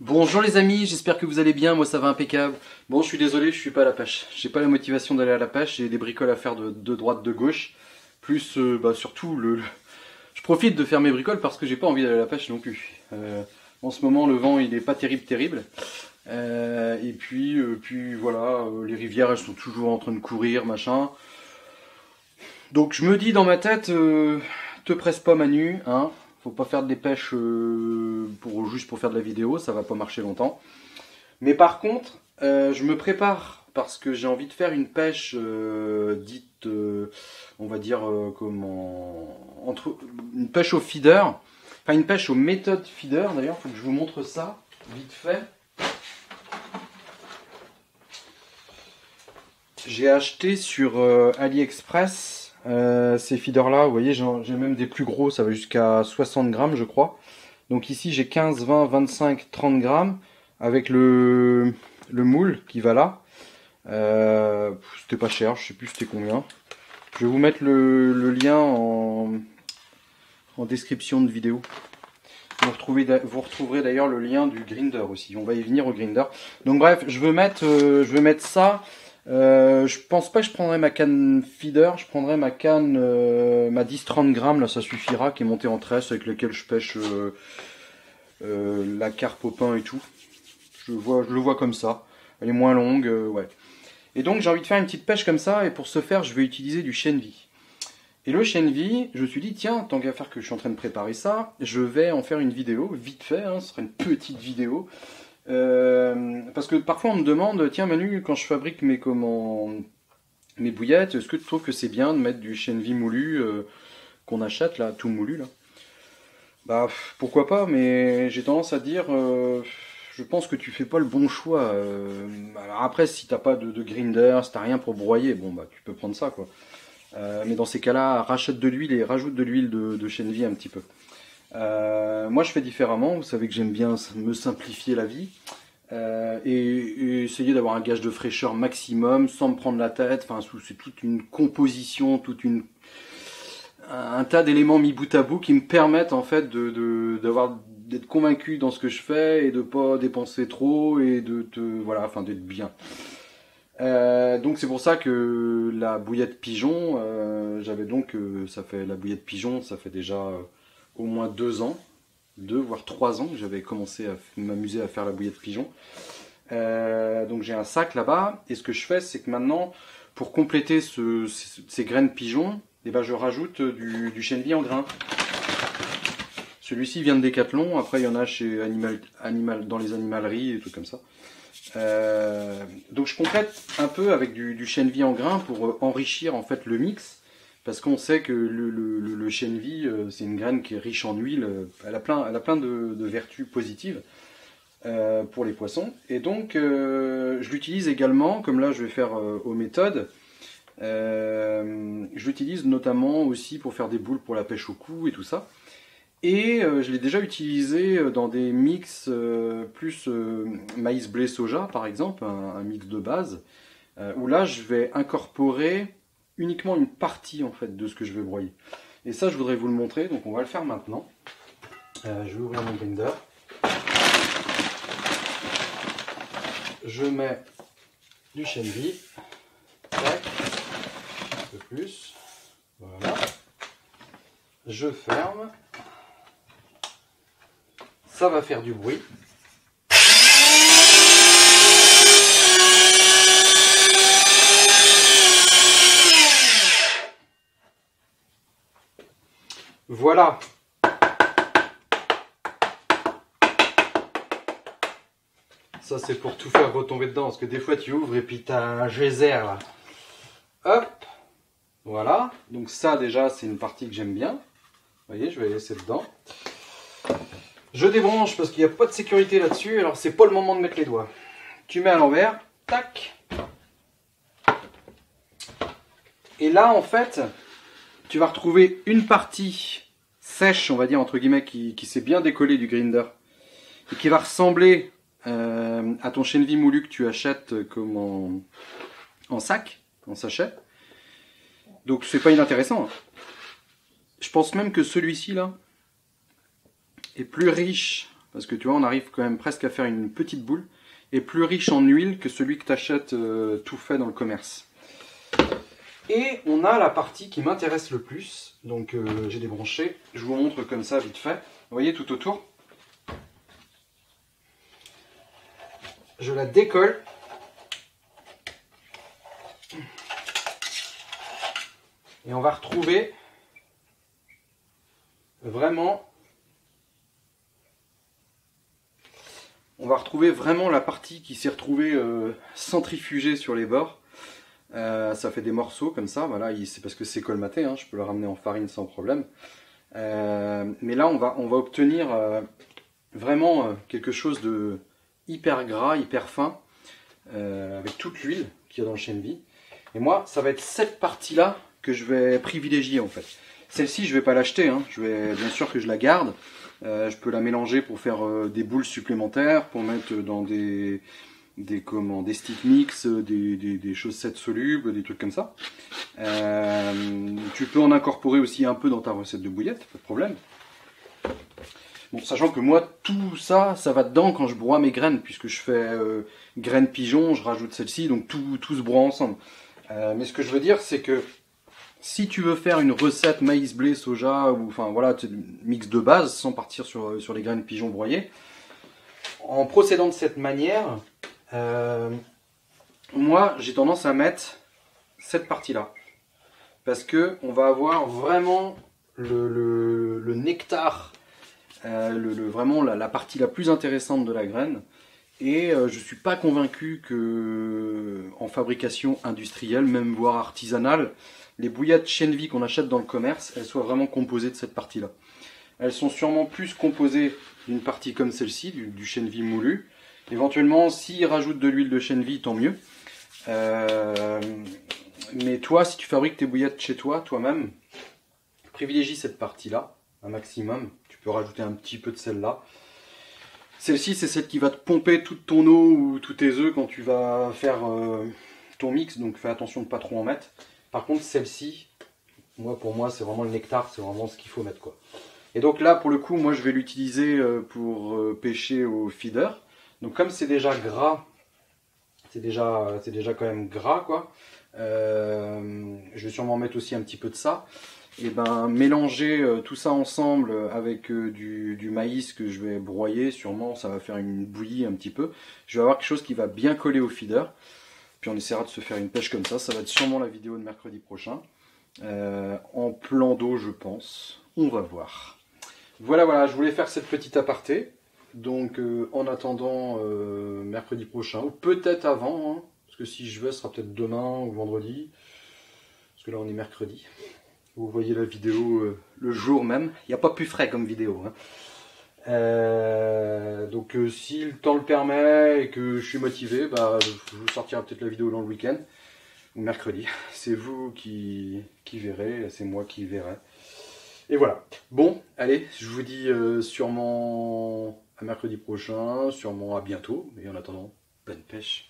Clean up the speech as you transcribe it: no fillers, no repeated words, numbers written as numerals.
Bonjour les amis, j'espère que vous allez bien, moi ça va impeccable. Bon, je suis désolé, je suis pas à la pêche. J'ai pas la motivation d'aller à la pêche, j'ai des bricoles à faire de droite, de gauche. Plus, surtout, je profite de faire mes bricoles parce que j'ai pas envie d'aller à la pêche non plus. En ce moment, le vent il est pas terrible. Puis voilà, les rivières elles sont toujours en train de courir, machin. Donc je me dis dans ma tête, te presse pas Manu, hein. Faut pas faire des pêches juste pour faire de la vidéo, ça va pas marcher longtemps. Mais par contre, je me prépare parce que j'ai envie de faire une pêche dite, on va dire, une pêche au feeder, enfin une pêche aux méthodes feeder. D'ailleurs, il faut que je vous montre ça vite fait. J'ai acheté sur AliExpress ces feeders là, vous voyez, j'ai même des plus gros, ça va jusqu'à 60 grammes je crois. Donc ici j'ai 15, 20, 25, 30 grammes avec le moule qui va là. C'était pas cher, je sais plus c'était combien. Je vais vous mettre le lien en description de vidéo. Vous retrouverez d'ailleurs le lien du grinder aussi. On va y venir au grinder. Donc bref, je veux mettre ça. Je pense pas que je prendrai ma canne feeder. Je prendrai ma canne, ma 10-30 grammes. Là, ça suffira, qui est montée en tresse avec laquelle je pêche la carpe au pain et tout. Je le vois comme ça. Elle est moins longue, ouais. Et donc j'ai envie de faire une petite pêche comme ça. Et pour ce faire, je vais utiliser du chènevis. Et le chènevis, je me suis dit, tiens, tant qu'à faire que je suis en train de préparer ça, je vais en faire une vidéo, vite fait, hein, ce sera une petite vidéo. Parce que parfois on me demande, tiens Manu, quand je fabrique mes bouillettes, est-ce que tu trouves que c'est bien de mettre du chènevis moulu qu'on achète, là, tout moulu, là? Bah, pourquoi pas, mais j'ai tendance à dire, je pense que tu fais pas le bon choix. Alors après, si t'as pas de grinder, si t'as rien pour broyer, bon bah tu peux prendre ça, quoi. Mais dans ces cas-là, rachète de l'huile et rajoute de l'huile de chènevis un petit peu. Moi, je fais différemment. Vous savez que j'aime bien me simplifier la vie et essayer d'avoir un gage de fraîcheur maximum sans me prendre la tête. Enfin, c'est toute une composition, un tas d'éléments mis bout à bout qui me permettent en fait d'être convaincu dans ce que je fais et de pas dépenser trop et d'être bien. Donc c'est pour ça que la bouillette pigeon, la bouillette pigeon, ça fait déjà au moins 2 ans, 2 voire 3 ans que j'avais commencé à m'amuser à faire la bouillette pigeon. Donc j'ai un sac là-bas et ce que je fais, c'est que maintenant, pour compléter ces graines pigeon, eh ben, je rajoute du chènevis en grains. Celui-ci vient de Decathlon, après il y en a chez dans les animaleries et tout comme ça. Donc je complète un peu avec du chènevis en grains pour enrichir en fait le mix, parce qu'on sait que le chènevis c'est une graine qui est riche en huile, elle a plein de vertus positives pour les poissons, et donc je l'utilise également, comme là je vais faire aux méthodes, je l'utilise notamment aussi pour faire des boules pour la pêche au cou et tout ça. Et je l'ai déjà utilisé dans des mix plus maïs, blé, soja par exemple, un mix de base, où là je vais incorporer uniquement une partie en fait de ce que je vais broyer. Et ça je voudrais vous le montrer, donc on va le faire maintenant. Je vais ouvrir mon grinder. Je mets du chènevis, un peu plus, voilà. Je ferme. Ça va faire du bruit. Voilà. Ça c'est pour tout faire retomber dedans, parce que des fois tu ouvres et puis tu as un geyser là. Hop. Voilà. Donc ça déjà c'est une partie que j'aime bien. Vous voyez, je vais laisser dedans. Je débranche parce qu'il n'y a pas de sécurité là-dessus, alors c'est pas le moment de mettre les doigts. Tu mets à l'envers, tac. Et là en fait, tu vas retrouver une partie sèche, on va dire entre guillemets, qui s'est bien décollée du grinder. Et qui va ressembler à ton chènevis moulu que tu achètes comme en sac, en sachet. Donc c'est pas inintéressant. Je pense même que celui-ci là est plus riche parce que tu vois, on arrive quand même presque à faire une petite boule, et plus riche en huile que celui que tu achètes tout fait dans le commerce. Et on a la partie qui m'intéresse le plus, donc j'ai débranché, je vous montre comme ça vite fait. Vous voyez tout autour, je la décolle. Et on va retrouver vraiment, la partie qui s'est retrouvée centrifugée sur les bords. Ça fait des morceaux comme ça, voilà, c'est parce que c'est colmaté, hein, je peux le ramener en farine sans problème. Mais là on va obtenir vraiment quelque chose de hyper gras, hyper fin, avec toute l'huile qu'il y a dans le chène vie. Et moi, ça va être cette partie-là que je vais privilégier en fait. Celle-ci, je vais pas l'acheter, hein. Bien sûr que je la garde. Je peux la mélanger pour faire des boules supplémentaires, pour mettre dans des stick mix, des chaussettes solubles, des trucs comme ça. Tu peux en incorporer aussi un peu dans ta recette de bouillette, pas de problème. Bon, sachant que moi, tout ça, ça va dedans quand je broie mes graines, puisque je fais graines pigeons, je rajoute celle-ci, donc tout se broie ensemble. Mais ce que je veux dire, c'est que si tu veux faire une recette maïs, blé, soja, ou enfin voilà, mix de base, sans partir sur les graines pigeons broyées, en procédant de cette manière, moi j'ai tendance à mettre cette partie-là. Parce que on va avoir vraiment le nectar, vraiment la partie la plus intéressante de la graine. Et je ne suis pas convaincu que en fabrication industrielle, même voire artisanale, les bouillettes chène vie qu'on achète dans le commerce, elles soient vraiment composées de cette partie-là. Elles sont sûrement plus composées d'une partie comme celle-ci, du chène vie moulu. Éventuellement, s'ils rajoutent de l'huile de chène vie, tant mieux. Mais toi, si tu fabriques tes bouillettes chez toi, toi-même, privilégie cette partie-là, un maximum. Tu peux rajouter un petit peu de celle-là. Celle-ci, c'est celle qui va te pomper toute ton eau ou tous tes œufs quand tu vas faire ton mix, donc fais attention de ne pas trop en mettre. Par contre, celle-ci, pour moi, c'est vraiment le nectar, c'est vraiment ce qu'il faut mettre, quoi. Et donc là, pour le coup, moi, je vais l'utiliser pour pêcher au feeder. Donc comme c'est déjà gras, c'est déjà quand même gras, quoi. Je vais sûrement mettre aussi un petit peu de ça. Et ben mélanger tout ça ensemble avec du maïs que je vais broyer, sûrement ça va faire une bouillie un petit peu. Je vais avoir quelque chose qui va bien coller au feeder. Puis on essaiera de se faire une pêche comme ça. Ça va être sûrement la vidéo de mercredi prochain. En plan d'eau, je pense. On va voir. Voilà, je voulais faire cette petite aparté. Donc en attendant mercredi prochain, ou peut-être avant, hein, parce que si je vais, ce sera peut-être demain ou vendredi. Parce que là on est mercredi. Vous voyez la vidéo le jour même. Il n'y a pas plus frais comme vidéo. Hein. Donc si le temps le permet et que je suis motivé, bah, je vous sortirai peut-être la vidéo dans le week-end. Ou mercredi. C'est vous qui verrez, c'est moi qui verrai. Et voilà. Bon, allez, je vous dis sûrement à mercredi prochain, sûrement à bientôt. Et en attendant, bonne pêche.